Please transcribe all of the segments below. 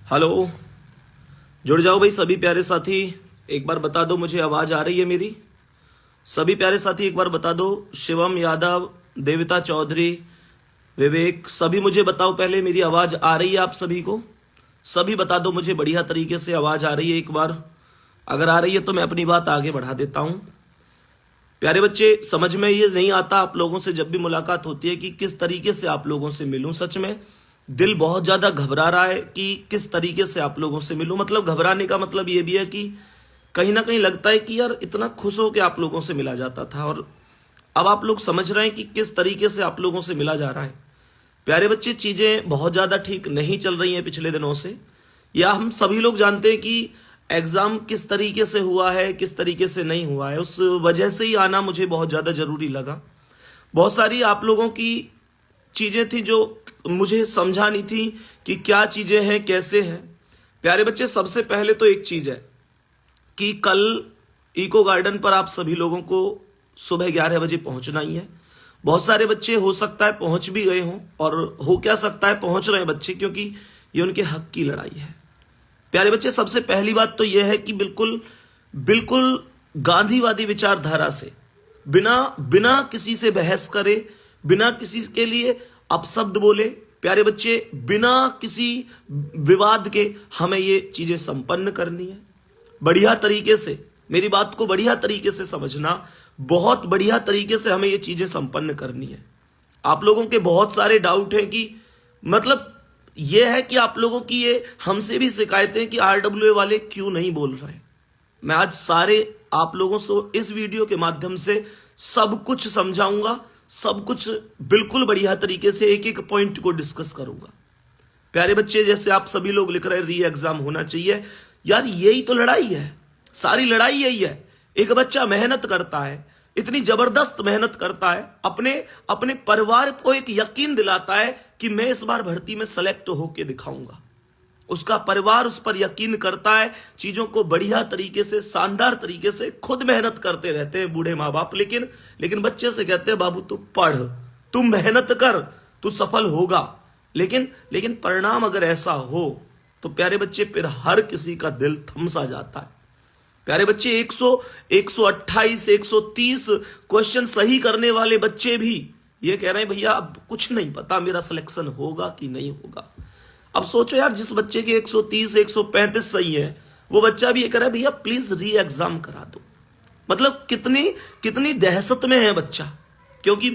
Hello, जुड़ जाओ भाई सभी प्यारे साथी। एक बार बता दो मुझे आवाज आ रही है मेरी? सभी प्यारे साथी एक बार बता दो। शिवम यादव, देविता चौधरी, विवेक, सभी मुझे बताओ पहले मेरी आवाज आ रही है आप सभी को? सभी बता दो मुझे बढ़िया तरीके से आवाज आ रही है एक बार। अगर आ रही है तो मैं अपनी बात आगे बढ़ा देता हूं। प्यारे बच्चे, समझ में ये नहीं आता आप लोगों से जब भी मुलाकात होती है कि किस तरीके से आप लोगों से मिलूं। सच में दिल बहुत ज्यादा घबरा रहा है कि किस तरीके से आप लोगों से मिलूं। मतलब घबराने का मतलब ये भी है कि कहीं ना कहीं लगता है कि यार इतना खुश हो के आप लोगों से मिला जाता था और अब आप लोग समझ रहे हैं कि किस तरीके से आप लोगों से मिला जा रहा है। प्यारे बच्चे, चीजें बहुत ज्यादा ठीक नहीं चल रही हैं पिछले दिनों से, या हम सभी लोग जानते हैं कि एग्जाम किस तरीके से हुआ है, किस तरीके से नहीं हुआ है। उस वजह से ही आना मुझे बहुत ज्यादा जरूरी लगा। बहुत सारी आप लोगों की चीजें थी जो मुझे समझानी थी कि क्या चीजें हैं, कैसे हैं। प्यारे बच्चे, सबसे पहले तो एक चीज है कि कल इको गार्डन पर आप सभी लोगों को सुबह 11 बजे पहुंचना ही है। बहुत सारे बच्चे हो सकता है पहुंच भी गए हों, और हो क्या सकता है पहुंच रहे हैं बच्चे, क्योंकि ये उनके हक की लड़ाई है। प्यारे बच्चे, सबसे पहली बात तो यह है कि बिल्कुल बिल्कुल गांधीवादी विचारधारा से बिना किसी से बहस करे, बिना किसी के लिए अपशब्द बोले, प्यारे बच्चे बिना किसी विवाद के हमें ये चीजें संपन्न करनी है। बढ़िया तरीके से, मेरी बात को बढ़िया तरीके से समझना, बहुत बढ़िया तरीके से हमें ये चीजें संपन्न करनी है। आप लोगों के बहुत सारे डाउट हैं कि मतलब ये है कि आप लोगों की ये हमसे भी शिकायतें कि आरडब्ल्यूए वाले क्यों नहीं बोल रहे हैं। मैं आज सारे आप लोगों से इस वीडियो के माध्यम से सब कुछ समझाऊंगा, सब कुछ बिल्कुल बढ़िया तरीके से एक एक पॉइंट को डिस्कस करूंगा। प्यारे बच्चे, जैसे आप सभी लोग लिख रहे री एग्जाम होना चाहिए, यार यही तो लड़ाई है, सारी लड़ाई यही है। एक बच्चा मेहनत करता है, इतनी जबरदस्त मेहनत करता है, अपने परिवार को एक यकीन दिलाता है कि मैं इस बार भर्ती में सेलेक्ट होके दिखाऊंगा। उसका परिवार उस पर यकीन करता है, चीजों को बढ़िया तरीके से, शानदार तरीके से खुद मेहनत करते रहते हैं बूढ़े माँ बाप, लेकिन बच्चे से कहते हैं बाबू तू पढ़, तू मेहनत कर, तू सफल होगा। लेकिन परिणाम अगर ऐसा हो तो प्यारे बच्चे फिर हर किसी का दिल थम सा जाता है। प्यारे बच्चे, 128 130 क्वेश्चन सही करने वाले बच्चे भी ये कह रहे हैं भैया अब कुछ नहीं पता मेरा सिलेक्शन होगा कि नहीं होगा। अब सोचो यार, जिस बच्चे के 130 135 सही है, वो बच्चा भी ये कह रहा है भैया प्लीज री एग्जाम करा दो। मतलब कितनी दहशत में है बच्चा, क्योंकि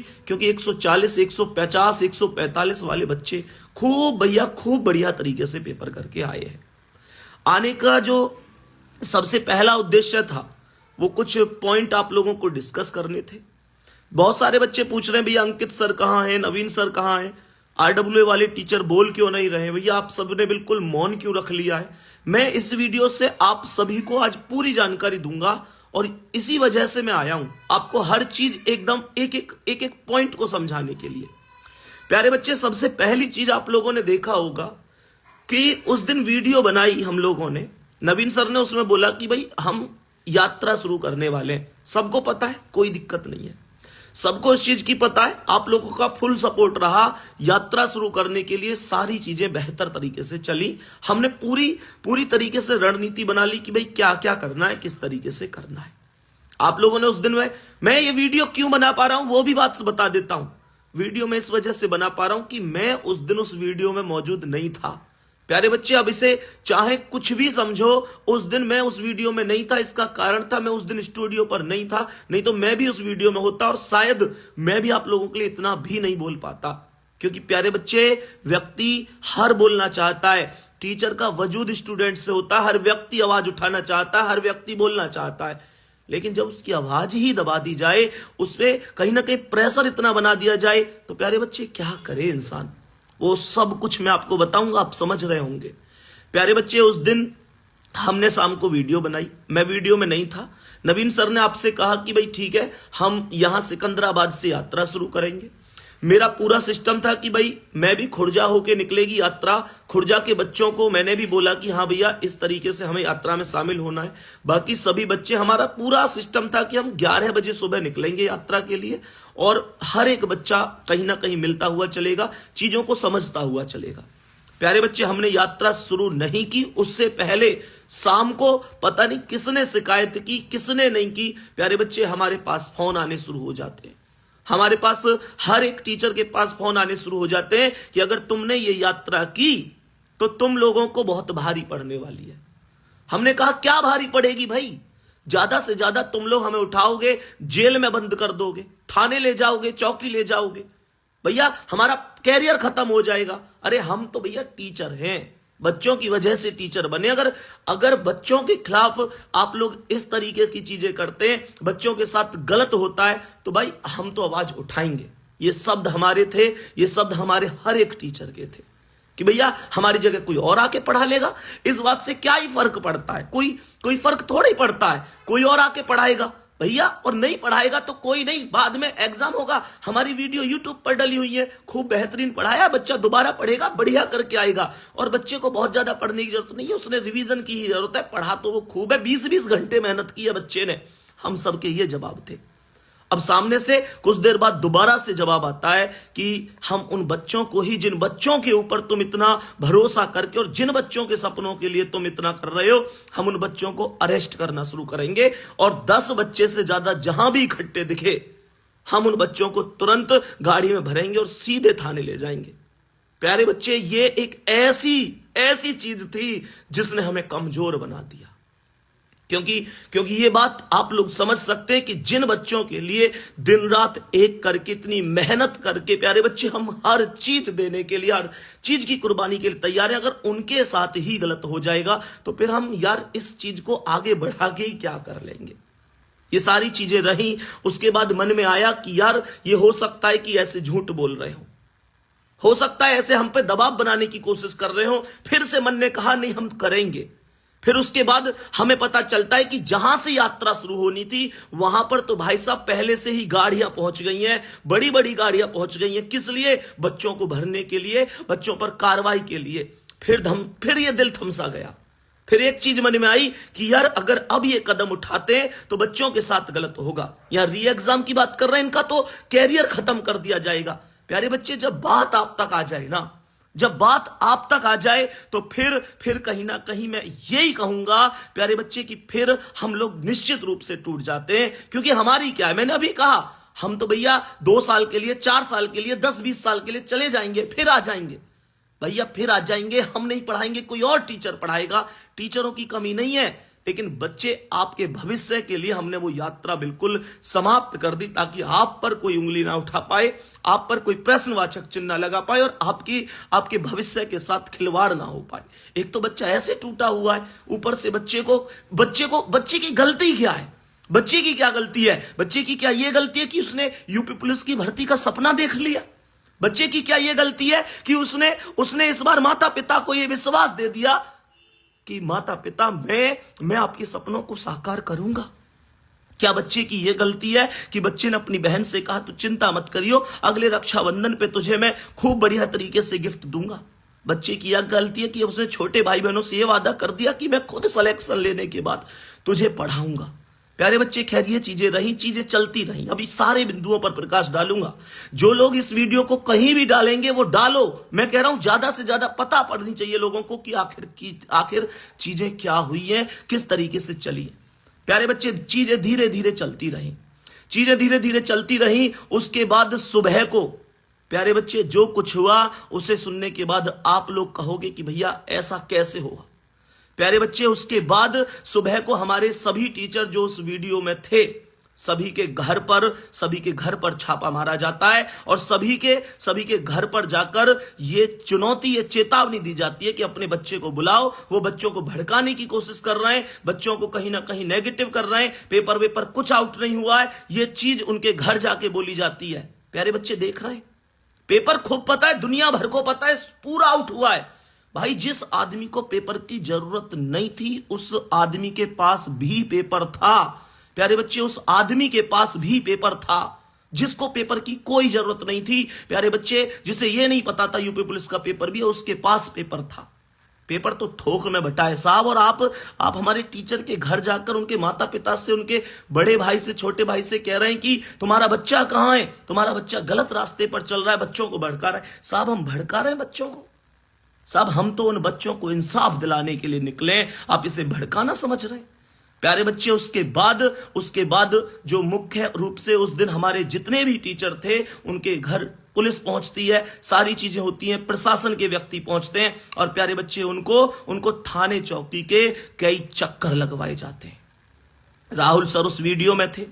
140 150 145 वाले बच्चे खूब बढ़िया तरीके से पेपर करके आए हैं। आने का जो सबसे पहला उद्देश्य था वो कुछ पॉइंट आप लोगों को डिस्कस करने थे। बहुत सारे बच्चे पूछ रहे हैं भैया अंकित सर कहाँ हैं, नवीन सर कहाँ हैं, आरडब्ल्यूए वाले टीचर बोल क्यों नहीं रहे, भैया आप सबने बिल्कुल मौन क्यों रख लिया है। मैं इस वीडियो से आप सभी को आज पूरी जानकारी दूंगा और इसी वजह से मैं आया हूं आपको हर चीज एकदम एक पॉइंट को समझाने के लिए। प्यारे बच्चे, सबसे पहली चीज आप लोगों ने देखा होगा कि उस दिन वीडियो बनाई हम लोगों ने, नवीन सर ने उसमें बोला कि भाई हम यात्रा शुरू करने वाले हैं। सबको पता है, कोई दिक्कत नहीं है, सबको इस चीज की पता है, आप लोगों का फुल सपोर्ट रहा। यात्रा शुरू करने के लिए सारी चीजें बेहतर तरीके से चली। हमने पूरी तरीके से रणनीति बना ली कि भाई क्या क्या करना है, किस तरीके से करना है। आप लोगों ने उस दिन में, मैं ये वीडियो क्यों बना पा रहा हूं वो भी बात बता देता हूं। वीडियो में इस वजह से बना पा रहा हूं कि मैं उस दिन उस वीडियो में मौजूद नहीं था। प्यारे बच्चे, अब इसे चाहे कुछ भी समझो, उस दिन मैं उस वीडियो में नहीं था। इसका कारण था मैं उस दिन स्टूडियो पर नहीं था, नहीं तो मैं भी उस वीडियो में होता और शायद मैं भी आप लोगों के लिए इतना भी नहीं बोल पाता। क्योंकि प्यारे बच्चे, व्यक्ति हर बोलना चाहता है, टीचर का वजूद स्टूडेंट से होता है, हर व्यक्ति आवाज उठाना चाहता है, हर व्यक्ति बोलना चाहता है, लेकिन जब उसकी आवाज ही दबा दी जाए, उसपे कहीं ना कहीं प्रेशर इतना बना दिया जाए, तो प्यारे बच्चे क्या करे इंसान। वो सब कुछ मैं आपको बताऊंगा, आप समझ रहे होंगे। प्यारे बच्चे, उस दिन हमने शाम को वीडियो बनाई, मैं वीडियो में नहीं था। नवीन सर ने आपसे कहा कि भाई ठीक है, हम यहां सिकंदराबाद से यात्रा शुरू करेंगे। मेरा पूरा सिस्टम था कि भाई मैं भी खुर्जा होके निकलेगी यात्रा। खुर्जा के बच्चों को मैंने भी बोला कि हाँ भैया इस तरीके से हमें यात्रा में शामिल होना है। बाकी सभी बच्चे, हमारा पूरा सिस्टम था कि हम 11 बजे सुबह निकलेंगे यात्रा के लिए और हर एक बच्चा कहीं ना कहीं मिलता हुआ चलेगा, चीजों को समझता हुआ चलेगा। प्यारे बच्चे, हमने यात्रा शुरू नहीं की, उससे पहले शाम को पता नहीं किसने शिकायत की, किसने नहीं की, प्यारे बच्चे हमारे पास फोन आने शुरू हो जाते हैं। हमारे पास हर एक टीचर के पास फोन आने शुरू हो जाते हैं कि अगर तुमने ये यात्रा की तो तुम लोगों को बहुत भारी पड़ने वाली है। हमने कहा क्या भारी पड़ेगी भाई? ज्यादा से ज्यादा तुम लोग हमें उठाओगे, जेल में बंद कर दोगे, थाने ले जाओगे, चौकी ले जाओगे, भैया हमारा कैरियर खत्म हो जाएगा। अरे हम तो भैया टीचर हैं, बच्चों की वजह से टीचर बने। अगर बच्चों के खिलाफ आप लोग इस तरीके की चीजें करते हैं, बच्चों के साथ गलत होता है, तो भाई हम तो आवाज उठाएंगे। ये शब्द हमारे थे, ये शब्द हमारे हर एक टीचर के थे कि भैया हमारी जगह कोई और आके पढ़ा लेगा, इस बात से क्या ही फर्क पड़ता है? कोई फर्क थोड़ा ही पड़ता है। कोई और आके पढ़ाएगा भैया, और नहीं पढ़ाएगा तो कोई नहीं, बाद में एग्जाम होगा। हमारी वीडियो यूट्यूब पर डली हुई है, खूब बेहतरीन पढ़ाया, बच्चा दोबारा पढ़ेगा, बढ़िया करके आएगा। और बच्चे को बहुत ज्यादा पढ़ने की जरूरत नहीं है, उसने रिवीजन की ही जरूरत है। पढ़ा तो वो खूब है, 20-20 घंटे मेहनत की है बच्चे ने। हम सबके ये जवाब थे। अब सामने से कुछ देर बाद दोबारा से जवाब आता है कि हम उन बच्चों को ही, जिन बच्चों के ऊपर तुम इतना भरोसा करके और जिन बच्चों के सपनों के लिए तुम इतना कर रहे हो, हम उन बच्चों को अरेस्ट करना शुरू करेंगे और 10 बच्चे से ज्यादा जहां भी इकट्ठे दिखे, हम उन बच्चों को तुरंत गाड़ी में भरेंगे और सीधे थाने ले जाएंगे। प्यारे बच्चे, ये एक ऐसी चीज थी जिसने हमें कमजोर बना दिया। क्योंकि ये बात आप लोग समझ सकते हैं कि जिन बच्चों के लिए दिन रात एक करके इतनी मेहनत करके, प्यारे बच्चे, हम हर चीज देने के लिए, हर चीज की कुर्बानी के लिए तैयार हैं, अगर उनके साथ ही गलत हो जाएगा तो फिर हम यार इस चीज को आगे बढ़ा के ही क्या कर लेंगे? ये सारी चीजें रही। उसके बाद मन में आया कि यार ये हो सकता है कि ऐसे झूठ बोल रहे हो सकता है ऐसे हम पे दबाव बनाने की कोशिश कर रहे हो। फिर से मन ने कहा नहीं, हम करेंगे। फिर उसके बाद हमें पता चलता है कि जहां से यात्रा शुरू होनी थी वहां पर तो भाई साहब पहले से ही गाड़ियां पहुंच गई हैं, बड़ी बड़ी गाड़ियां पहुंच गई हैं। किस लिए? बच्चों को भरने के लिए, बच्चों पर कार्रवाई के लिए। फिर ये दिल थमसा गया। फिर एक चीज मन में आई कि यार अगर अब ये कदम उठाते हैं तो बच्चों के साथ गलत होगा। यार री एग्जाम की बात कर रहे हैं, इनका तो कैरियर खत्म कर दिया जाएगा। प्यारे बच्चे, जब बात आप तक आ जाए ना, जब बात आप तक आ जाए तो फिर कहीं ना कहीं मैं यही कहूंगा प्यारे बच्चे कि फिर हम लोग निश्चित रूप से टूट जाते हैं। क्योंकि हमारी क्या है, मैंने अभी कहा, हम तो भैया 2 साल के लिए, 4 साल के लिए, 10-20 साल के लिए चले जाएंगे, फिर आ जाएंगे भैया, फिर आ जाएंगे। हम नहीं पढ़ाएंगे, कोई और टीचर पढ़ाएगा। टीचरों की कमी नहीं है, लेकिन बच्चे आपके भविष्य के लिए हमने वो यात्रा बिल्कुल समाप्त कर दी, ताकि आप पर कोई उंगली ना उठा पाए, आप पर कोई प्रश्नवाचक चिन्ह ना लगा पाए और आपके भविष्य के साथ खिलवाड़ ना हो पाए। एक तो बच्चा ऐसे टूटा हुआ है, ऊपर से बच्चे की गलती क्या है? बच्चे की क्या गलती है? बच्चे की क्या ये गलती है कि उसने यूपी पुलिस की भर्ती का सपना देख लिया? बच्चे की क्या ये गलती है कि उसने इस बार माता पिता को ये विश्वास दे दिया कि माता पिता मैं आपके सपनों को साकार करूंगा? क्या बच्चे की यह गलती है कि बच्चे ने अपनी बहन से कहा तू चिंता मत करियो, अगले रक्षाबंधन पे तुझे मैं खूब बढ़िया तरीके से गिफ्ट दूंगा? बच्चे की यह गलती है कि उसने छोटे भाई बहनों से यह वादा कर दिया कि मैं खुद सिलेक्शन लेने के बाद तुझे पढ़ाऊंगा? प्यारे बच्चे, खैर ये चीजें चलती रही। अभी सारे बिंदुओं पर प्रकाश डालूंगा। जो लोग इस वीडियो को कहीं भी डालेंगे वो डालो, मैं कह रहा हूं ज्यादा से ज्यादा पता पड़नी चाहिए लोगों को कि आखिर चीजें क्या हुई हैं, किस तरीके से चली है। प्यारे बच्चे, चीजें धीरे धीरे चलती रही। उसके बाद सुबह को, प्यारे बच्चे, जो कुछ हुआ उसे सुनने के बाद आप लोग कहोगे कि भैया ऐसा कैसे हुआ? प्यारे बच्चे, उसके बाद सुबह को हमारे सभी टीचर जो उस वीडियो में थे, सभी के घर पर छापा मारा जाता है और सभी के घर पर जाकर ये चेतावनी दी जाती है कि अपने बच्चे को बुलाओ। वो बच्चों को भड़काने की कोशिश कर रहे हैं, बच्चों को कहीं ना कहीं नेगेटिव कर रहे हैं, पेपर कुछ आउट नहीं हुआ है, ये चीज उनके घर जाके बोली जाती है। प्यारे बच्चे, देख रहे हैं, पेपर खूब पता है, दुनिया भर को पता है, पूरा आउट हुआ है। भाई, जिस आदमी को पेपर की जरूरत नहीं थी उस आदमी के पास भी पेपर था। प्यारे बच्चे, उस आदमी के पास भी पेपर था जिसको पेपर की कोई जरूरत नहीं थी। प्यारे बच्चे, जिसे यह नहीं पता था यूपी पुलिस का पेपर भी है, उसके पास पेपर था। पेपर तो थोक में बटा है साहब। और आप हमारे टीचर के घर जाकर उनके माता पिता से, उनके बड़े भाई से, छोटे भाई से कह रहे हैं कि तुम्हारा बच्चा कहां है, तुम्हारा बच्चा गलत रास्ते पर चल रहा है, बच्चों को भड़का रहा है। साहब, हम भड़का रहे हैं बच्चों को? साहब हम तो उन बच्चों को इंसाफ दिलाने के लिए निकले, आप इसे भड़काना समझ रहे हैं। प्यारे बच्चे, उसके बाद जो मुख्य रूप से उस दिन हमारे जितने भी टीचर थे उनके घर पुलिस पहुंचती है, सारी चीजें होती हैं, प्रशासन के व्यक्ति पहुंचते हैं और प्यारे बच्चे उनको थाने चौकी के कई चक्कर लगवाए जाते हैं। राहुल सर उस वीडियो में थे,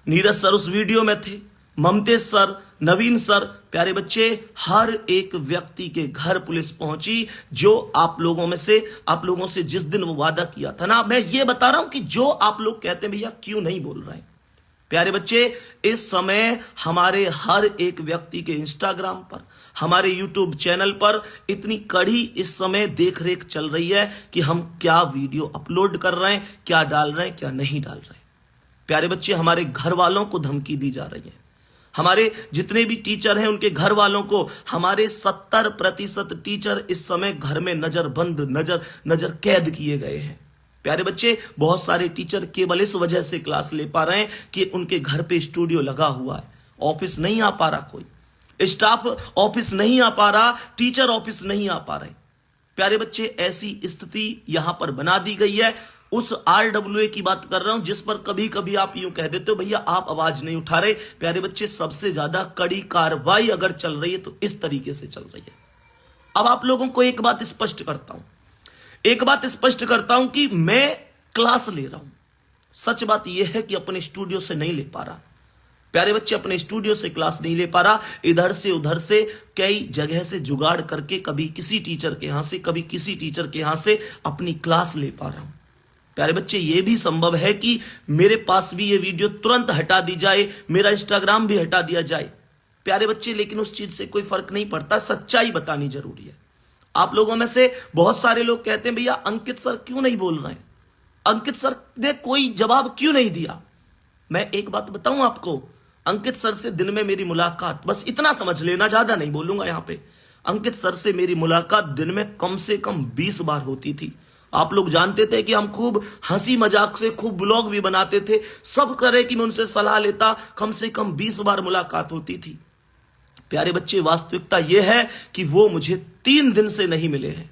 नीरज सर उस वीडियो में थे, ममतेश सर, नवीन सर। प्यारे बच्चे, हर एक व्यक्ति के घर पुलिस पहुंची। जो आप लोगों से जिस दिन वो वादा किया था ना, मैं ये बता रहा हूं कि जो आप लोग कहते हैं भैया क्यों नहीं बोल रहे हैं, प्यारे बच्चे, इस समय हमारे हर एक व्यक्ति के इंस्टाग्राम पर, हमारे यूट्यूब चैनल पर इतनी कड़ी इस समय देख रेख चल रही है कि हम क्या वीडियो अपलोड कर रहे हैं, क्या डाल रहे हैं, क्या नहीं डाल रहे हैं। प्यारे बच्चे, हमारे घर वालों को धमकी दी जा रही है, हमारे जितने भी टीचर हैं उनके घर वालों को। हमारे 70% टीचर इस समय घर में नजर कैद किए गए हैं। प्यारे बच्चे, बहुत सारे टीचर केवल इस वजह से क्लास ले पा रहे हैं कि उनके घर पे स्टूडियो लगा हुआ है, ऑफिस नहीं आ पा रहा, कोई स्टाफ ऑफिस नहीं आ पा रहा, टीचर ऑफिस नहीं आ पा रहे। प्यारे बच्चे, ऐसी स्थिति यहां पर बना दी गई है। उस RWA की बात कर रहा हूं जिस पर कभी कभी आप यूं कह देते हो भैया आप आवाज नहीं उठा रहे। प्यारे बच्चे, सबसे ज्यादा कड़ी कार्रवाई अगर चल रही है तो इस तरीके से चल रही है। अब आप लोगों को एक बात स्पष्ट करता हूं कि मैं क्लास ले रहा हूं। सच बात यह है कि अपने स्टूडियो से नहीं ले पा रहा। प्यारे बच्चे, अपने स्टूडियो से क्लास नहीं ले पा रहा, इधर से उधर से कई जगह से जुगाड़ करके कभी किसी टीचर के यहां से, कभी किसी टीचर के यहां से अपनी क्लास ले पा रहा हूं। प्यारे बच्चे, यह भी संभव है कि मेरे पास भी ये वीडियो तुरंत हटा दी जाए, मेरा इंस्टाग्राम भी हटा दिया जाए। प्यारे बच्चे, लेकिन उस चीज से कोई फर्क नहीं पड़ता, सच्चाई बतानी जरूरी है। आप लोगों में से बहुत सारे लोग कहते हैं भैया अंकित सर क्यों नहीं बोल रहे हैं, अंकित सर ने कोई जवाब क्यों नहीं दिया। मैं एक बात बताऊं आपको, अंकित सर से दिन में मेरी मुलाकात, बस इतना समझ लेना, ज्यादा नहीं बोलूंगा यहां पे। अंकित सर से मेरी मुलाकात दिन में कम से कम 20 बार होती थी। आप लोग जानते थे कि हम खूब हंसी मजाक से खूब ब्लॉग भी बनाते थे, सब करे कि मैं उनसे सलाह लेता, कम से कम 20 बार मुलाकात होती थी। प्यारे बच्चे, वास्तविकता यह है कि वो मुझे 3 दिन से नहीं मिले हैं।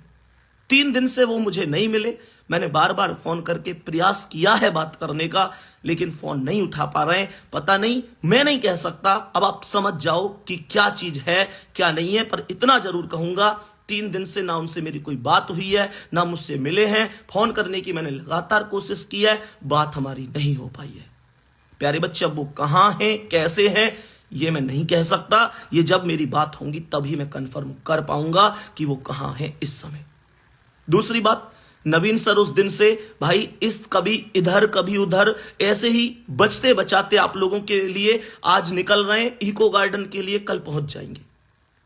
3 दिन से वो मुझे नहीं मिले। मैंने बार बार फोन करके प्रयास किया है बात करने का, लेकिन फोन नहीं उठा पा रहे हैं। पता नहीं, मैं नहीं कह सकता, अब आप समझ जाओ कि क्या चीज है क्या नहीं है। पर इतना जरूर कहूंगा, 3 दिन से ना उनसे मेरी कोई बात हुई है, ना मुझसे मिले हैं। फोन करने की मैंने लगातार कोशिश की है, बात हमारी नहीं हो पाई है। प्यारे बच्चे, अब वो कहां हैं, कैसे हैं, ये मैं नहीं कह सकता। ये जब मेरी बात होगी तभी मैं कंफर्म कर पाऊंगा कि वो कहां हैं इस समय। दूसरी बात, नवीन सर उस दिन से भाई कभी इधर कभी उधर ऐसे ही बचते बचाते आप लोगों के लिए आज निकल रहे हैं। इको गार्डन के लिए कल पहुंच जाएंगे।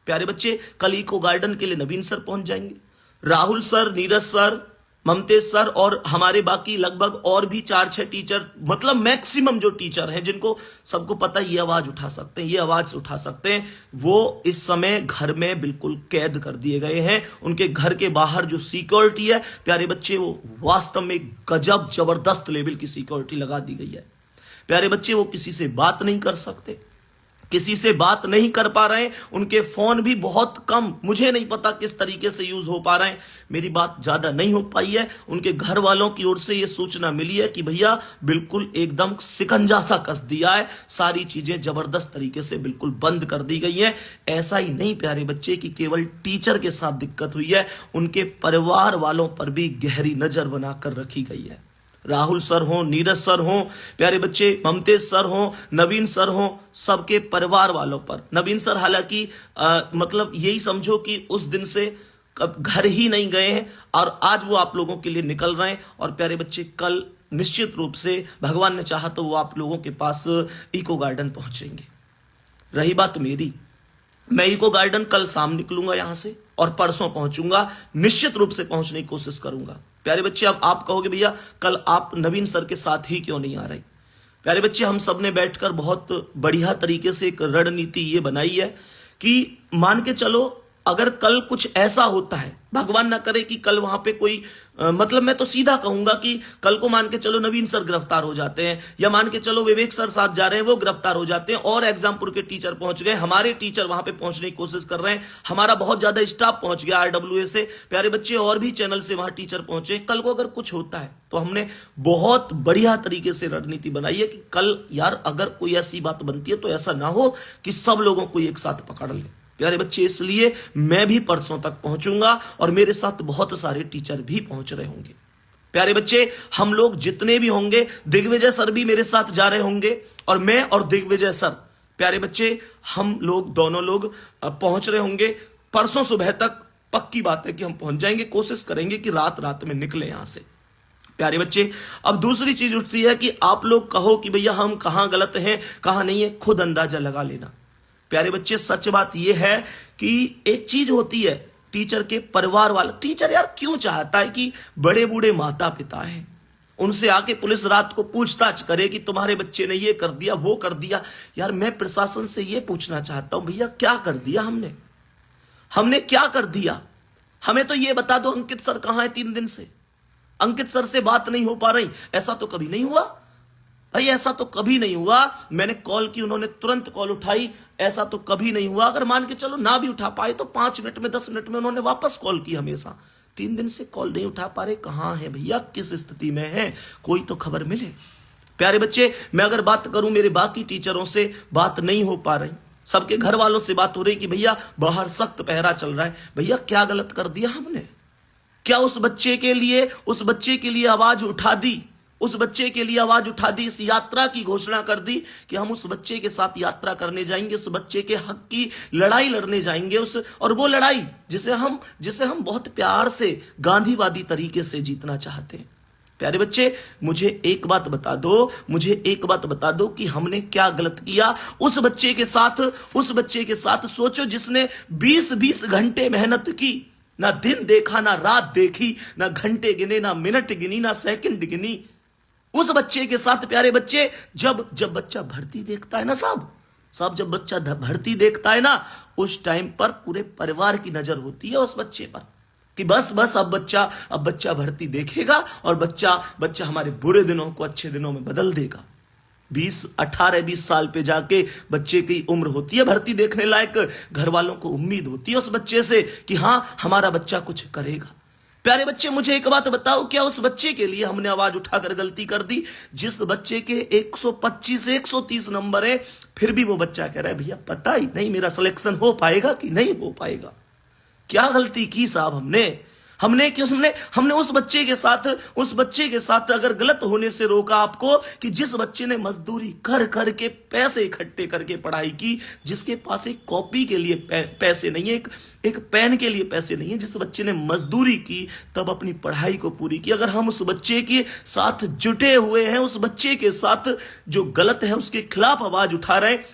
प्यारे बच्चे, कल इको गार्डन के लिए नवीन सर पहुंच जाएंगे। Rahul sir, Neeraj sir, Mamtesh sir और हमारे बाकी लगभग और भी 4-6 टीचर, मतलब मैक्सिमम जो टीचर हैं जिनको सबको पता ये आवाज उठा सकते हैं, वो इस समय घर में बिल्कुल कैद कर दिए गए हैं। उनके घर के बाहर जो सिक्योरिटी है प्यारे बच्चे, वो वास्तव में गजब जबरदस्त लेवल की सिक्योरिटी लगा दी गई है। प्यारे बच्चे, वो किसी से बात नहीं कर सकते, किसी से बात नहीं कर पा रहे हैं। उनके फोन भी बहुत कम, मुझे नहीं पता किस तरीके से यूज हो पा रहे हैं। मेरी बात ज्यादा नहीं हो पाई है। उनके घर वालों की ओर से यह सूचना मिली है कि भैया बिल्कुल एकदम शिकंजा सा कस दिया है, सारी चीजें जबरदस्त तरीके से बिल्कुल बंद कर दी गई है। ऐसा ही नहीं प्यारे बच्चे कि केवल टीचर के साथ दिक्कत हुई है, उनके परिवार वालों पर भी गहरी नजर बनाकर रखी गई है। राहुल सर हो, नीरज सर हो, प्यारे बच्चे, ममतेश सर हो, नवीन सर हो, सबके परिवार वालों पर। नवीन सर हालांकि मतलब यही समझो कि उस दिन से कब घर ही नहीं गए हैं और आज वो आप लोगों के लिए निकल रहे हैं। और प्यारे बच्चे, कल निश्चित रूप से भगवान ने चाहा तो वो आप लोगों के पास इको गार्डन पहुंचेंगे। रही बात मेरी, मैं इको गार्डन कल शाम निकलूंगा यहां से और परसों पहुंचूंगा, निश्चित रूप से पहुंचने की कोशिश करूंगा। प्यारे बच्चे, अब आप कहोगे भैया कल आप नवीन सर के साथ ही क्यों नहीं आ रहे। प्यारे बच्चे, हम सब ने बैठकर बहुत बढ़िया तरीके से एक रणनीति ये बनाई है कि मान के चलो अगर कल कुछ ऐसा होता है, भगवान ना करे कि कल वहां पे कोई मतलब मैं तो सीधा कहूंगा कि कल को मान के चलो नवीन सर गिरफ्तार हो जाते हैं, या मान के चलो विवेक सर साथ जा रहे हैं वो गिरफ्तार हो जाते हैं, और एग्जामपुर के टीचर पहुंच गए, हमारे टीचर वहां पे पहुंचने की कोशिश कर रहे हैं, हमारा बहुत ज्यादा स्टाफ पहुंच गया RWA से, प्यारे बच्चे और भी चैनल से वहां टीचर पहुंचे, कल को अगर कुछ होता है तो हमने बहुत बढ़िया तरीके से रणनीति बनाई है कि कल यार अगर कोई ऐसी बात बनती है तो ऐसा ना हो कि सब लोगों को एक साथ पकड़ ले। प्यारे बच्चे, इसलिए मैं भी परसों तक पहुंचूंगा और मेरे साथ बहुत सारे टीचर भी पहुंच रहे होंगे। प्यारे बच्चे, हम लोग जितने भी होंगे, दिग्विजय सर भी मेरे साथ जा रहे होंगे और मैं और दिग्विजय सर, प्यारे बच्चे, हम लोग दोनों लोग पहुंच रहे होंगे परसों सुबह तक। पक्की बात है कि हम पहुंच जाएंगे, कोशिश करेंगे कि रात में निकले यहां से। प्यारे बच्चे, अब दूसरी चीज उठती है कि आप लोग कहो कि भैया हम कहां गलत हैं कहां नहीं है, खुद अंदाजा लगा लेना। प्यारे बच्चे, सच बात यह है कि एक चीज होती है टीचर के परिवार वाला, टीचर यार क्यों चाहता है कि बड़े बूढ़े माता पिता हैं उनसे आके पुलिस रात को पूछताछ करे कि तुम्हारे बच्चे ने ये कर दिया वो कर दिया। यार मैं प्रशासन से ये पूछना चाहता हूं, भैया क्या कर दिया हमने क्या कर दिया? हमें तो ये बता दो अंकित सर कहां है 3 दिन से, अंकित सर से बात नहीं हो पा रही। ऐसा तो कभी नहीं हुआ भाई, ऐसा तो कभी नहीं हुआ। मैंने कॉल की, उन्होंने तुरंत कॉल उठाई, ऐसा तो कभी नहीं हुआ। अगर मान के चलो ना भी उठा पाए तो 5 मिनट में 10 मिनट में उन्होंने वापस कॉल की। हमेशा 3 दिन से कॉल नहीं उठा पा रहे, कहां है भैया, किस स्थिति में है, कोई तो खबर मिले। प्यारे बच्चे, मैं अगर बात करूं मेरे बाकी टीचरों से बात नहीं हो पा रही, सबके घर वालों से बात हो रही कि भैया बाहर सख्त पहरा चल रहा है। भैया क्या गलत कर दिया हमने? क्या उस बच्चे के लिए आवाज उठा दी, उस बच्चे के लिए आवाज उठा दी, इस यात्रा की घोषणा कर दी कि हम उस बच्चे के साथ यात्रा करने जाएंगे, उस बच्चे के हक की लड़ाई लड़ने जाएंगे, और वो लड़ाई जिसे हम बहुत प्यार से गांधीवादी तरीके से जीतना चाहते हैं। प्यारे बच्चे, मुझे एक बात बता दो कि हमने क्या गलत किया उस बच्चे के साथ। सोचो, जिसने 20-20 घंटे मेहनत की, ना दिन देखा ना रात देखी, ना घंटे गिने ना मिनट गिनी ना सेकंड गिनी, उस बच्चे के साथ। प्यारे बच्चे, जब बच्चा भर्ती देखता है ना साहब, जब बच्चा भर्ती देखता है ना, उस टाइम पर पूरे परिवार की नजर होती है उस बच्चे पर कि बस अब बच्चा भर्ती देखेगा और बच्चा हमारे बुरे दिनों को अच्छे दिनों में बदल देगा। 18-20 साल पे जाके बच्चे की उम्र होती है भर्ती देखने लायक, घर वालों को उम्मीद होती है उस बच्चे से कि हां हमारा बच्चा कुछ करेगा। प्यारे बच्चे, मुझे एक बात बताओ, क्या उस बच्चे के लिए हमने आवाज उठाकर गलती कर दी? जिस बच्चे के 125 से 130 नंबर है, फिर भी वो बच्चा कह रहा है भैया पता ही नहीं मेरा सिलेक्शन हो पाएगा कि नहीं हो पाएगा। क्या गलती की साहब हमने उस बच्चे के साथ अगर गलत होने से रोका आपको, कि जिस बच्चे ने मजदूरी कर करके पैसे इकट्ठे करके पढ़ाई की, जिसके पास एक कॉपी के लिए पैसे नहीं है, एक पेन के लिए पैसे नहीं है, जिस बच्चे ने मजदूरी की तब अपनी पढ़ाई को पूरी की, अगर हम उस बच्चे के साथ जुटे हुए हैं, उस बच्चे के साथ जो गलत है उसके खिलाफ आवाज उठा रहे हैं,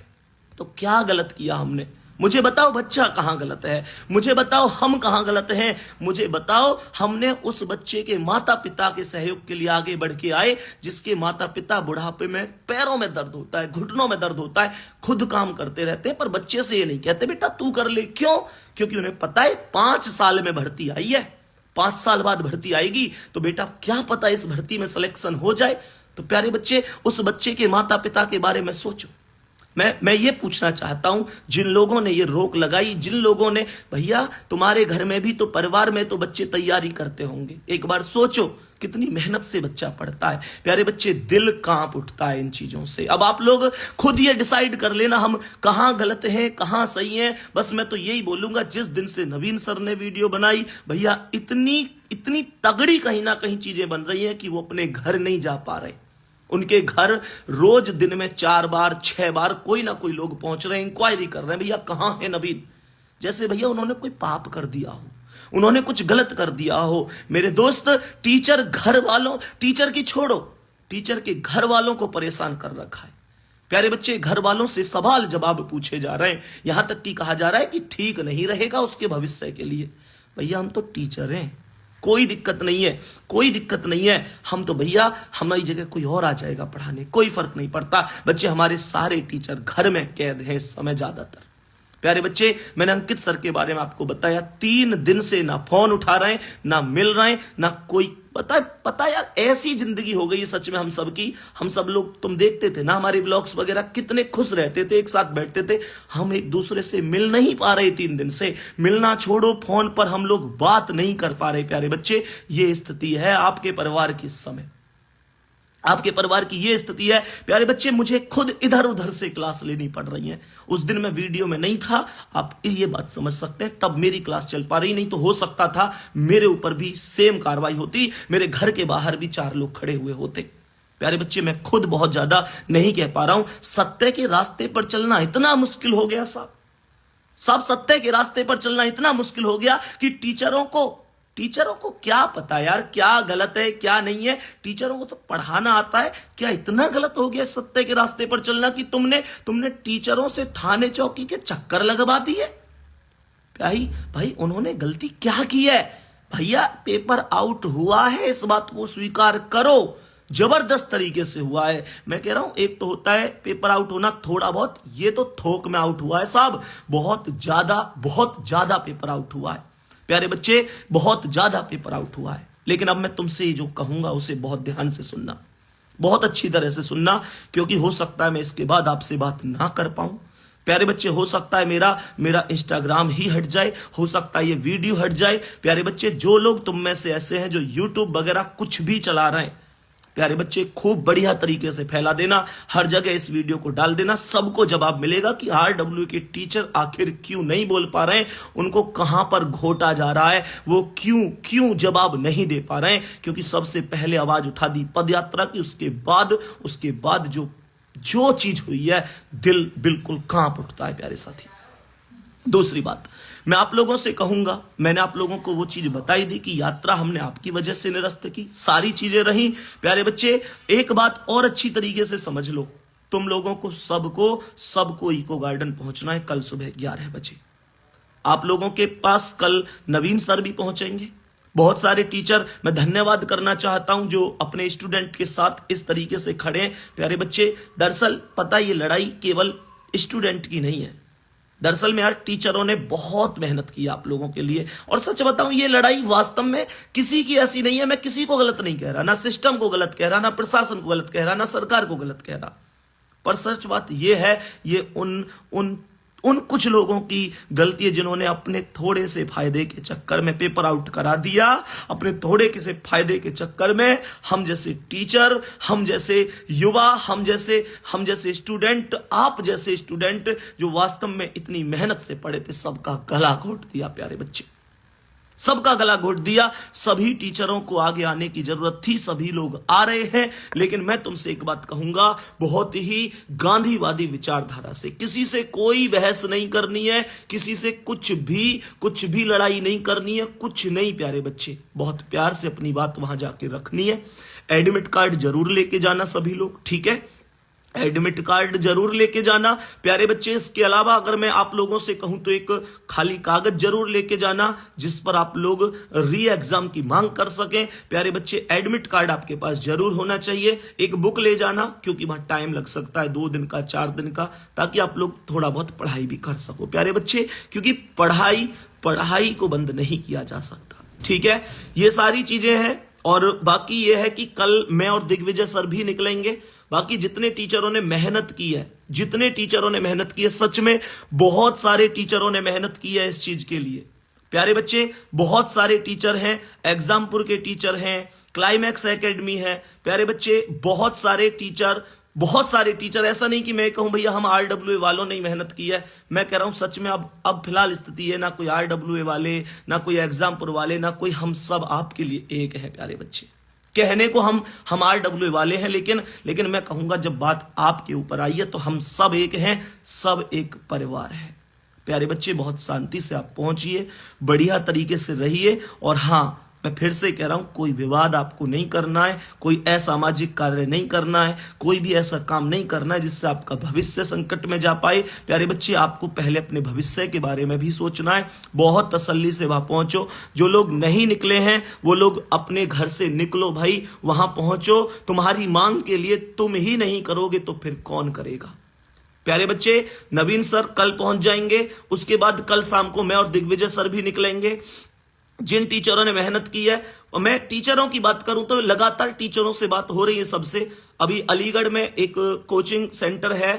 तो क्या गलत किया हमने? मुझे बताओ बच्चा कहां गलत है, मुझे बताओ हम कहां गलत हैं, मुझे बताओ हमने उस बच्चे के माता पिता के सहयोग के लिए आगे बढ़ के आए, जिसके माता पिता बुढ़ापे में पैरों में दर्द होता है, घुटनों में दर्द होता है, खुद काम करते रहते हैं, पर बच्चे से ये नहीं कहते बेटा तू कर ले। क्यों? क्योंकि उन्हें पता है 5 साल में भर्ती आई है, 5 साल बाद भर्ती आएगी, तो बेटा क्या पता इस भर्ती में सिलेक्शन हो जाए। तो प्यारे बच्चे, उस बच्चे के माता पिता के बारे में सोचो। मैं ये पूछना चाहता हूं, जिन लोगों ने ये रोक लगाई, जिन लोगों ने, भैया तुम्हारे घर में भी तो, परिवार में तो बच्चे तैयारी करते होंगे, एक बार सोचो कितनी मेहनत से बच्चा पढ़ता है। प्यारे बच्चे, दिल कांप उठता है इन चीजों से। अब आप लोग खुद ये डिसाइड कर लेना हम कहां गलत हैं कहां सही हैं। बस मैं तो यही बोलूंगा, जिस दिन से नवीन सर ने वीडियो बनाई, भैया इतनी तगड़ी कहीं ना कहीं चीजें बन रही हैं कि वो अपने घर नहीं जा पा रहे। उनके घर रोज दिन में 4 बार 6 बार कोई ना कोई लोग पहुंच रहे हैं, इंक्वायरी कर रहे हैं, भैया कहां है नवीन। जैसे भैया उन्होंने कोई पाप कर दिया हो, उन्होंने कुछ गलत कर दिया हो। मेरे दोस्त, टीचर की छोड़ो, टीचर के घर वालों को परेशान कर रखा है। प्यारे बच्चे, घर वालों से सवाल जवाब पूछे जा रहे हैं, यहां तक कि कहा जा रहा है कि ठीक नहीं रहेगा उसके भविष्य के लिए। भैया हम तो टीचर हैं, कोई दिक्कत नहीं है, हम तो भैया हमारी जगह कोई और आ जाएगा पढ़ाने, कोई फर्क नहीं पड़ता। बच्चे, हमारे सारे टीचर घर में कैद हैं इस समय ज्यादातर। प्यारे बच्चे, मैंने अंकित सर के बारे में आपको बताया, 3 दिन से ना फोन उठा रहे हैं, ना मिल रहे हैं, ना कोई पता यार, ऐसी जिंदगी हो गई है सच में हम सब की। हम सब लोग, तुम देखते थे ना हमारे ब्लॉग्स वगैरह, कितने खुश रहते थे, एक साथ बैठते थे। हम एक दूसरे से मिल नहीं पा रहे 3 दिन से। मिलना छोड़ो, फोन पर हम लोग बात नहीं कर पा रहे। प्यारे बच्चे, ये स्थिति है आपके परिवार की इस समय, आपके परिवार की ये स्थिति है। प्यारे बच्चे, मुझे खुद इधर उधर से क्लास लेनी पड़ रही है। उस दिन मैं वीडियो में नहीं था, आप ये बात समझ सकते हैं, तब मेरी क्लास चल पा रही नहीं तो हो सकता था मेरे ऊपर भी सेम कार्रवाई होती, मेरे घर के बाहर भी 4 लोग खड़े हुए होते। प्यारे बच्चे, मैं खुद बहुत ज्यादा नहीं कह पा रहा हूं। सत्य के रास्ते पर चलना इतना मुश्किल हो गया साहब, सत्य के रास्ते पर चलना इतना मुश्किल हो गया कि टीचरों को क्या पता यार क्या गलत है क्या नहीं है। टीचरों को तो पढ़ाना आता है, क्या इतना गलत हो गया सत्य के रास्ते पर चलना कि तुमने टीचरों से थाने चौकी के चक्कर लगवा दिए। भाई उन्होंने गलती क्या की है? भैया, पेपर आउट हुआ है, इस बात को स्वीकार करो, जबरदस्त तरीके से हुआ है। मैं कह रहा हूं, एक तो होता है पेपर आउट होना थोड़ा बहुत, ये तो थोक में आउट हुआ है साहब, बहुत ज्यादा पेपर आउट हुआ है। प्यारे बच्चे, बहुत ज्यादा पेपर आउट हुआ है। लेकिन अब मैं तुमसे जो कहूंगा उसे बहुत ध्यान से सुनना, बहुत अच्छी तरह से सुनना, क्योंकि हो सकता है मैं इसके बाद आपसे बात ना कर पाऊं। प्यारे बच्चे, हो सकता है मेरा इंस्टाग्राम ही हट जाए, हो सकता है ये वीडियो हट जाए। प्यारे बच्चे, जो लोग तुम में से ऐसे हैं जो यूट्यूब वगैरह कुछ भी चला रहे हैं, प्यारे बच्चे, खूब बढ़िया तरीके से फैला देना, हर जगह इस वीडियो को डाल देना। सबको जवाब मिलेगा कि RW के टीचर आखिर क्यों नहीं बोल पा रहे हैं, उनको कहां पर घोटा जा रहा है, वो क्यों जवाब नहीं दे पा रहे हैं। क्योंकि सबसे पहले आवाज उठा दी पदयात्रा की, उसके बाद जो चीज हुई है, दिल बिल्कुल कांप उठता है प्यारे साथी। दूसरी बात, मैं आप लोगों से कहूंगा, मैंने आप लोगों को वो चीज बताई दी कि यात्रा हमने आपकी वजह से निरस्त की, सारी चीजें रही। प्यारे बच्चे, एक बात और अच्छी तरीके से समझ लो, तुम लोगों को सबको इको गार्डन पहुंचना है कल सुबह 11 बजे। आप लोगों के पास कल नवीन सर भी पहुंचेंगे। बहुत सारे टीचर, मैं धन्यवाद करना चाहता हूं जो अपने स्टूडेंट के साथ इस तरीके से खड़े हैं। प्यारे बच्चे, दरअसल पता, ये लड़ाई केवल स्टूडेंट की नहीं है, दरअसल में यार टीचरों ने बहुत मेहनत की आप लोगों के लिए। और सच बताऊं, ये लड़ाई वास्तव में किसी की ऐसी नहीं है, मैं किसी को गलत नहीं कह रहा, ना सिस्टम को गलत कह रहा, ना प्रशासन को गलत कह रहा, ना सरकार को गलत कह रहा, पर सच बात यह है, ये उन कुछ लोगों की गलती है जिन्होंने अपने थोड़े से फायदे के चक्कर में पेपर आउट करा दिया। अपने थोड़े से फायदे के चक्कर में हम जैसे टीचर, हम जैसे युवा, हम जैसे स्टूडेंट, आप जैसे स्टूडेंट जो वास्तव में इतनी मेहनत से पढ़े थे, सबका गला घोट दिया प्यारे बच्चे, सबका गला घोट दिया। सभी टीचरों को आगे आने की जरूरत थी, सभी लोग आ रहे हैं। लेकिन मैं तुमसे एक बात कहूंगा, बहुत ही गांधीवादी विचारधारा से, किसी से कोई बहस नहीं करनी है, किसी से कुछ भी लड़ाई नहीं करनी है, कुछ नहीं प्यारे बच्चे, बहुत प्यार से अपनी बात वहां जाके रखनी है। एडमिट कार्ड जरूर लेके जाना सभी लोग, ठीक है, एडमिट कार्ड जरूर लेके जाना प्यारे बच्चे। इसके अलावा अगर मैं आप लोगों से कहूं तो एक खाली कागज जरूर लेके जाना जिस पर आप लोग री एग्जाम की मांग कर सकें। प्यारे बच्चे, एडमिट कार्ड आपके पास जरूर होना चाहिए। एक बुक ले जाना, क्योंकि वहां टाइम लग सकता है 2 दिन का, 4 दिन का, ताकि आप लोग थोड़ा बहुत पढ़ाई भी कर सको प्यारे बच्चे, क्योंकि पढ़ाई को बंद नहीं किया जा सकता, ठीक है। ये सारी चीजें हैं। और बाकी यह है कि कल मैं और दिग्विजय सर भी निकलेंगे। बाकी जितने टीचरों ने मेहनत की है, सच में बहुत सारे टीचरों ने मेहनत की है इस चीज के लिए प्यारे बच्चे। बहुत सारे टीचर हैं, एग्जामपुर के टीचर हैं, क्लाइमैक्स एकेडमी है प्यारे बच्चे, बहुत सारे टीचर। ऐसा नहीं कि मैं कहूं भैया हम RWA वालों ने मेहनत की है, मैं कह रहा हूं सच में अब फिलहाल स्थिति है, ना कोई RWA वाले, ना कोई एग्जामपुर वाले, ना कोई, हम सब आपके लिए एक है प्यारे बच्चे। कहने को हम RWA वाले हैं, लेकिन मैं कहूंगा जब बात आपके ऊपर आई है तो हम सब एक हैं, सब एक परिवार है प्यारे बच्चे। बहुत शांति से आप पहुंचिए, बढ़िया तरीके से रहिए। और हाँ, मैं फिर से कह रहा हूं, कोई विवाद आपको नहीं करना है, कोई असामाजिक कार्य नहीं करना है, कोई भी ऐसा काम नहीं करना है जिससे आपका भविष्य संकट में जा पाए प्यारे बच्चे। आपको पहले अपने भविष्य के बारे में भी सोचना है, बहुत तसल्ली से वहां पहुंचो। जो लोग नहीं निकले हैं वो लोग अपने घर से निकलो भाई, वहां पहुंचो। तुम्हारी मांग के लिए तुम ही नहीं करोगे तो फिर कौन करेगा प्यारे बच्चे, नवीन सर कल पहुंच जाएंगे, उसके बाद कल शाम को मैं और दिग्विजय सर भी निकलेंगे। जिन टीचरों ने मेहनत की है, और मैं टीचरों की बात करूं तो लगातार टीचरों से बात हो रही है सबसे। अभी अलीगढ़ में एक कोचिंग सेंटर है,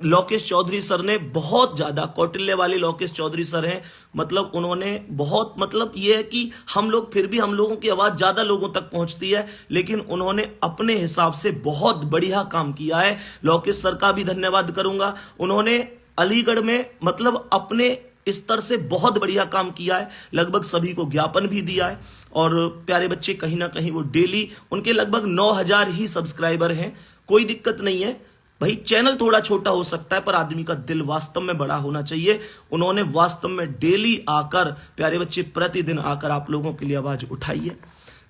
लोकेश चौधरी सर ने बहुत ज्यादा, कौटिल्य वाले लोकेश चौधरी सर हैं, मतलब उन्होंने बहुत, मतलब ये है कि हम लोग फिर भी, हम लोगों की आवाज ज्यादा लोगों तक पहुंचती है, लेकिन उन्होंने अपने हिसाब से बहुत बढ़िया काम किया है। लोकेश सर का भी धन्यवाद करूंगा। उन्होंने अलीगढ़ में मतलब अपने स्तर से बहुत बढ़िया काम किया है, लगभग सभी को ज्ञापन भी दिया है। और प्यारे बच्चे, कहीं ना कहीं वो डेली, उनके लगभग 9,000 ही सब्सक्राइबर हैं। कोई दिक्कत नहीं है भाई, चैनल थोड़ा छोटा हो सकता है पर आदमी का दिल वास्तव में बड़ा होना चाहिए। उन्होंने वास्तव में डेली आकर, प्यारे बच्चे, प्रतिदिन आकर आप लोगों के लिए आवाज उठाई है।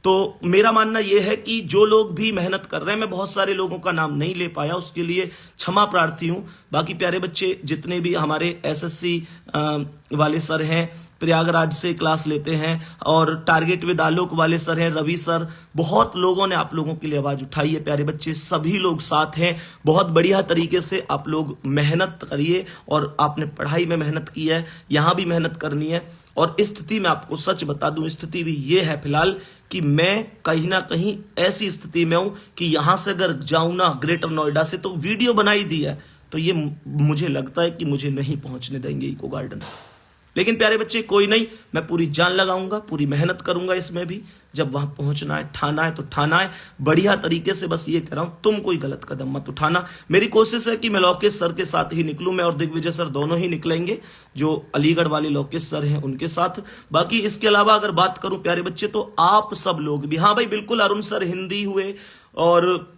तो मेरा मानना यह है कि जो लोग भी मेहनत कर रहे हैं, मैं बहुत सारे लोगों का नाम नहीं ले पाया, उसके लिए क्षमा प्रार्थी हूं। बाकी प्यारे बच्चे, जितने भी हमारे एसएससी वाले सर हैं, प्रयागराज से क्लास लेते हैं, और टारगेट विद आलोक वाले सर हैं, रवि सर, बहुत लोगों ने आप लोगों के लिए आवाज उठाई है। प्यारे बच्चे, सभी लोग साथ हैं, बहुत बढ़िया तरीके से आप लोग मेहनत करिए। और आपने पढ़ाई में मेहनत की है, यहां भी मेहनत करनी है। और स्थिति में आपको सच बता दूं, स्थिति भी ये है फिलहाल कि मैं कहीं ना कहीं ऐसी स्थिति में हूं कि यहां से अगर जाऊं ना ग्रेटर नोएडा से, तो वीडियो बनाई दी है, तो ये मुझे लगता है कि मुझे नहीं पहुंचने देंगे इको गार्डन। लेकिन प्यारे बच्चे, कोई नहीं, मैं पूरी जान लगाऊंगा, पूरी मेहनत करूंगा इसमें भी। जब वहां पहुंचना है, ठाना है तो ठाना है बढ़िया तरीके से। बस ये कह रहा हूं, तुम कोई गलत कदम मत उठाना। मेरी कोशिश है कि मैं लोकेश सर के साथ ही निकलूं, मैं और दिग्विजय सर दोनों ही निकलेंगे, जो अलीगढ़ वाले लोकेश सर हैं उनके साथ। बाकी इसके अलावा अगर बात करूं प्यारे बच्चे, तो आप सब लोग भी, हाँ भाई बिल्कुल, अरुण सर हिंदी हुए और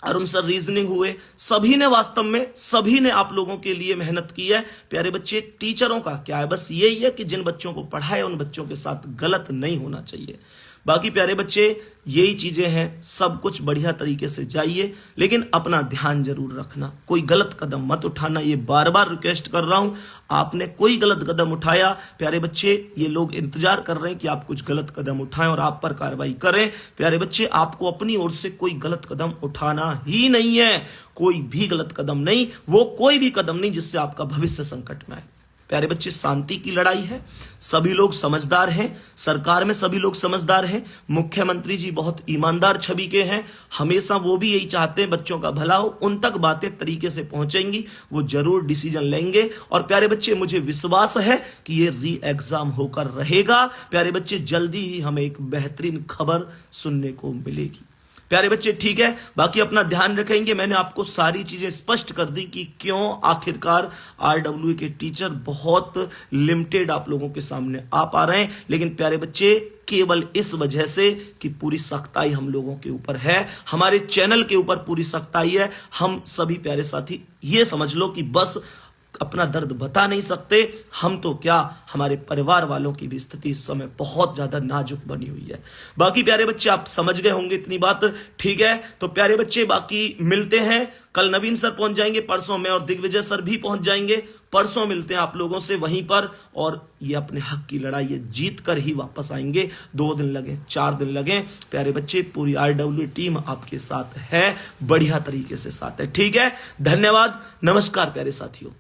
अरुण सर रीजनिंग हुए, सभी ने वास्तव में, सभी ने आप लोगों के लिए मेहनत की है। प्यारे बच्चे, टीचरों का क्या है, बस यही है कि जिन बच्चों को पढ़ाए उन बच्चों के साथ गलत नहीं होना चाहिए। बाकी प्यारे बच्चे, यही चीजें हैं, सब कुछ बढ़िया तरीके से जाइए, लेकिन अपना ध्यान जरूर रखना, कोई गलत कदम मत उठाना, ये बार बार रिक्वेस्ट कर रहा हूं। आपने कोई गलत कदम उठाया, प्यारे बच्चे, ये लोग इंतजार कर रहे हैं कि आप कुछ गलत कदम उठाएं और आप पर कार्रवाई करें। प्यारे बच्चे, आपको अपनी ओर से कोई गलत कदम उठाना ही नहीं है, कोई भी गलत कदम नहीं, वो कोई भी कदम नहीं जिससे आपका भविष्य संकट में आए। प्यारे बच्चे, शांति की लड़ाई है, सभी लोग समझदार हैं, सरकार में सभी लोग समझदार हैं, मुख्यमंत्री जी बहुत ईमानदार छवि के हैं, हमेशा वो भी यही चाहते हैं बच्चों का भला हो, उन तक बातें तरीके से पहुंचेंगी, वो जरूर डिसीजन लेंगे। और प्यारे बच्चे, मुझे विश्वास है कि ये री एग्जाम होकर रहेगा। प्यारे बच्चे, जल्दी ही हमें एक बेहतरीन खबर सुनने को मिलेगी। प्यारे बच्चे, ठीक है, बाकी अपना ध्यान रखेंगे। मैंने आपको सारी चीजें स्पष्ट कर दी कि क्यों आखिरकार आरडब्ल्यूए के टीचर बहुत लिमिटेड आप लोगों के सामने आ पा रहे हैं। लेकिन प्यारे बच्चे, केवल इस वजह से कि पूरी सख्ताई हम लोगों के ऊपर है, हमारे चैनल के ऊपर पूरी सख्ताई है। हम सभी प्यारे साथी ये समझ लो कि बस अपना दर्द बता नहीं सकते, हम तो क्या, हमारे परिवार वालों की भी स्थिति इस समय बहुत ज्यादा नाजुक बनी हुई है। बाकी प्यारे बच्चे, आप समझ गए होंगे इतनी बात, ठीक है। तो प्यारे बच्चे, बाकी मिलते हैं कल। नवीन सर पहुंच जाएंगे, परसों मैं और दिग्विजय सर भी पहुंच जाएंगे, परसों मिलते हैं आप लोगों से वहीं पर। और ये अपने हक की लड़ाई है, जीत कर ही वापस आएंगे। 2 दिन लगे, 4 दिन लगे, प्यारे बच्चे, पूरी आरडब्ल्यू टीम आपके साथ है, बढ़िया तरीके से साथ है, ठीक है। धन्यवाद, नमस्कार प्यारे साथियों।